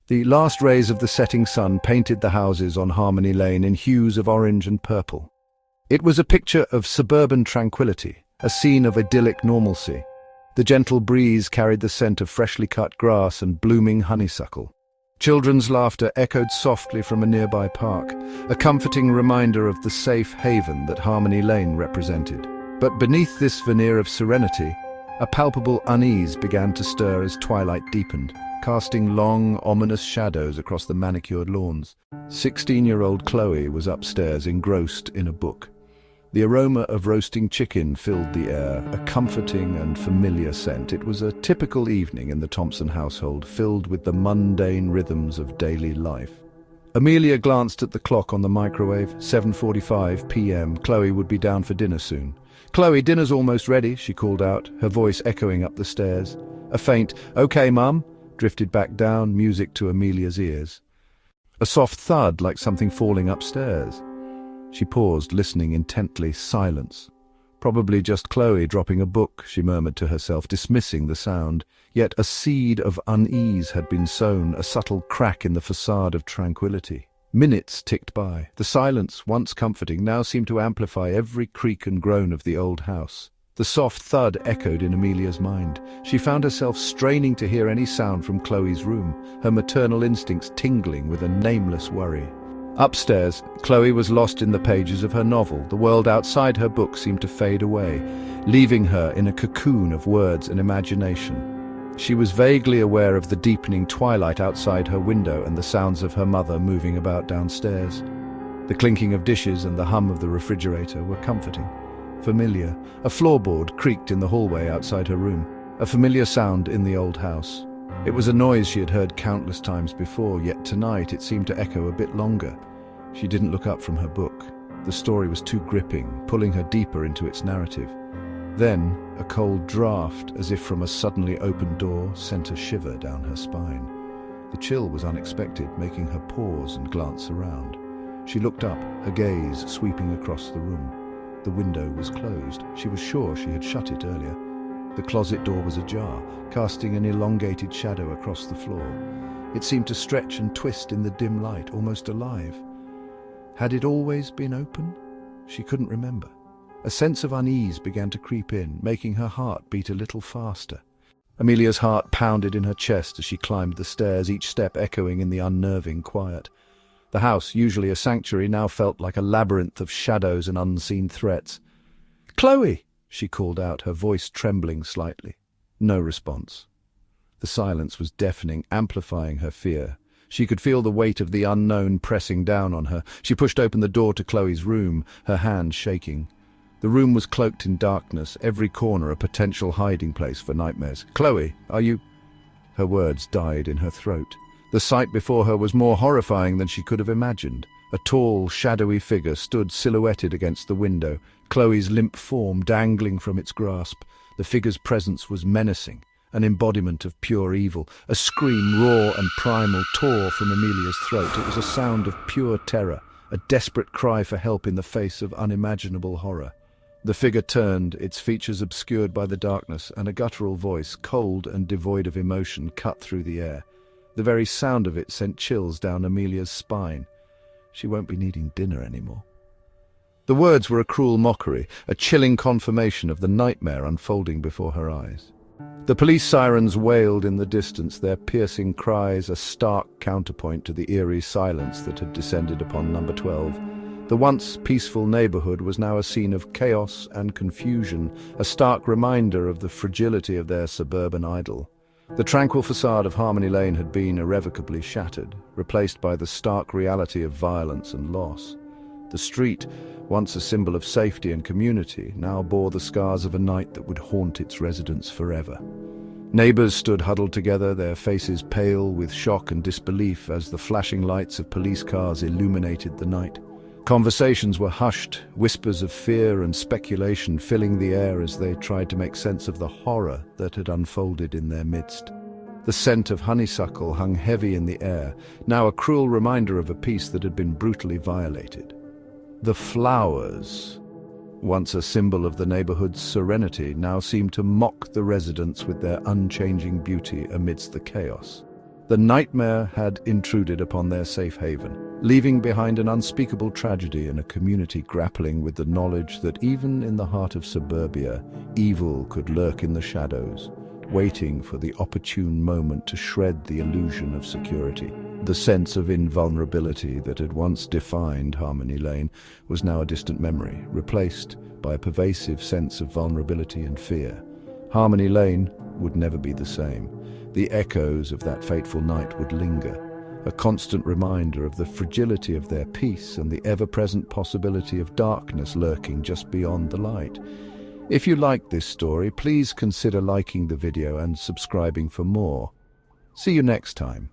The last rays of the setting sun painted the houses on Harmony Lane in hues of orange and purple. It was a picture of suburban tranquility, a scene of idyllic normalcy. The gentle breeze carried the scent of freshly cut grass and blooming honeysuckle. Children's laughter echoed softly from a nearby park, a comforting reminder of the safe haven that Harmony Lane represented. But beneath this veneer of serenity, a palpable unease began to stir as twilight deepened, casting long, ominous shadows across the manicured lawns. 16-year-old Chloe was upstairs, engrossed in a book. The aroma of roasting chicken filled the air, a comforting and familiar scent. It was a typical evening in the Thompson household, filled with the mundane rhythms of daily life. Amelia glanced at the clock on the microwave. 7:45 p.m. Chloe would be down for dinner soon. "Chloe, dinner's almost ready," she called out, her voice echoing up the stairs. A faint, "Okay, Mum," drifted back down, music to Amelia's ears. A soft thud, like something falling upstairs. She paused, listening intently. Silence. Probably just Chloe dropping a book, she murmured to herself, dismissing the sound. Yet a seed of unease had been sown, a subtle crack in the facade of tranquility. Minutes ticked by. The silence, once comforting, now seemed to amplify every creak and groan of the old house. The soft thud echoed in Amelia's mind. She found herself straining to hear any sound from Chloe's room, her maternal instincts tingling with a nameless worry. Upstairs, Chloe was lost in the pages of her novel. The world outside her book seemed to fade away, leaving her in a cocoon of words and imagination. She was vaguely aware of the deepening twilight outside her window and the sounds of her mother moving about downstairs. The clinking of dishes and the hum of the refrigerator were comforting. Familiar. A floorboard creaked in the hallway outside her room, a familiar sound in the old house. It was a noise she had heard countless times before, yet tonight it seemed to echo a bit longer. She didn't look up from her book. The story was too gripping, pulling her deeper into its narrative. Then, a cold draft, as if from a suddenly opened door, sent a shiver down her spine. The chill was unexpected, making her pause and glance around. She looked up, her gaze sweeping across the room. The window was closed. She was sure she had shut it earlier. The closet door was ajar, casting an elongated shadow across the floor. It seemed to stretch and twist in the dim light, almost alive. Had it always been open? She couldn't remember. A sense of unease began to creep in, making her heart beat a little faster. Amelia's heart pounded in her chest as she climbed the stairs, each step echoing in the unnerving quiet. The house, usually a sanctuary, now felt like a labyrinth of shadows and unseen threats. "Chloe!" she called out, her voice trembling slightly. No response. The silence was deafening, amplifying her fear. She could feel the weight of the unknown pressing down on her. She pushed open the door to Chloe's room, her hand shaking. The room was cloaked in darkness, every corner a potential hiding place for nightmares. "Chloe, are you—" Her words died in her throat. The sight before her was more horrifying than she could have imagined. A tall, shadowy figure stood silhouetted against the window, Chloe's limp form dangling from its grasp. The figure's presence was menacing, an embodiment of pure evil. A scream, raw and primal, tore from Amelia's throat. It was a sound of pure terror, a desperate cry for help in the face of unimaginable horror. The figure turned, its features obscured by the darkness, and a guttural voice, cold and devoid of emotion, cut through the air. The very sound of it sent chills down Amelia's spine. She won't be needing dinner anymore. The words were a cruel mockery, a chilling confirmation of the nightmare unfolding before her eyes. The police sirens wailed in the distance, their piercing cries a stark counterpoint to the eerie silence that had descended upon number 12. The once peaceful neighborhood was now a scene of chaos and confusion, a stark reminder of the fragility of their suburban idol. The tranquil facade of Harmony Lane had been irrevocably shattered, replaced by the stark reality of violence and loss. The street, once a symbol of safety and community, now bore the scars of a night that would haunt its residents forever. Neighbors stood huddled together, their faces pale with shock and disbelief as the flashing lights of police cars illuminated the night. Conversations were hushed, whispers of fear and speculation filling the air as they tried to make sense of the horror that had unfolded in their midst. The scent of honeysuckle hung heavy in the air, now a cruel reminder of a peace that had been brutally violated. The flowers, once a symbol of the neighborhood's serenity, now seemed to mock the residents with their unchanging beauty amidst the chaos. The nightmare had intruded upon their safe haven, leaving behind an unspeakable tragedy in a community grappling with the knowledge that even in the heart of suburbia, evil could lurk in the shadows, waiting for the opportune moment to shred the illusion of security. The sense of invulnerability that had once defined Harmony Lane was now a distant memory, replaced by a pervasive sense of vulnerability and fear. Harmony Lane would never be the same. The echoes of that fateful night would linger, a constant reminder of the fragility of their peace and the ever-present possibility of darkness lurking just beyond the light. If you liked this story, please consider liking the video and subscribing for more. See you next time.